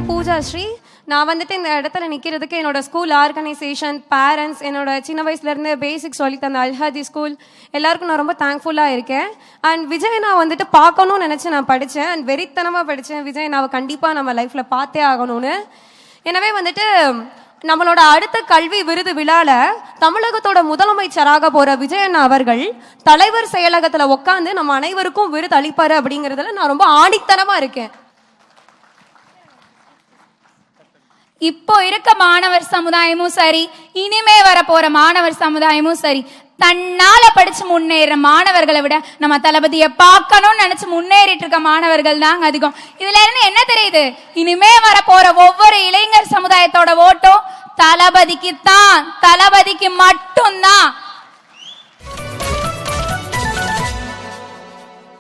பூஜா ஸ்ரீ. நான் வந்துட்டு இந்த இடத்துல நிற்கிறதுக்கு என்னோட ஸ்கூல் ஆர்கனைசேஷன், பேரண்ட்ஸ், என்னோட சின்ன வயசுலேருந்து பேசிக்ஸ் சொல்லி தந்த அல்ஹாதி ஸ்கூல் எல்லாருக்கும் நான் ரொம்ப தேங்க்ஃபுல்லாக இருக்கேன். அண்ட் விஜய் நான் வந்துட்டு பார்க்கணும்னு நினச்சி நான் படித்தேன் அண்ட் வெறித்தனமாக படித்தேன். விஜய் நான் கண்டிப்பாக நம்ம லைஃப்பில் பார்த்தே ஆகணும்னு. எனவே வந்துட்டு நம்மளோட அடுத்த கல்வி விருது விழால தமிழகத்தோட முதலமைச்சராக போற விஜயண்ணா அவர்கள் தலைவர் செயலகத்துல உட்காந்து நம்ம அனைவருக்கும் விருது அளிப்பாரு அப்படிங்கறதுல நான் ரொம்ப ஆணித்தனமா இருக்கேன். இப்போ இருக்க மாணவர் சமுதாயமும் சரி, இனிமே வர போற மாணவர் சமுதாயமும் சரி, தன்னால படிச்சு முன்னேற மாணவர்களை விட நம்ம தளபதியை பார்க்கணும்னு நினைச்சு முன்னேறிட்டு இருக்க மாணவர்கள் தாங்க அதிகம். இதுல இருந்து என்ன தெரியுது? இனிமே வர போற ஒவ்வொரு இளைஞர் சமுதாயத்தோட ஓட்டம் தளபதிக்கு தான், தளபதிக்கு மட்டும்தான்.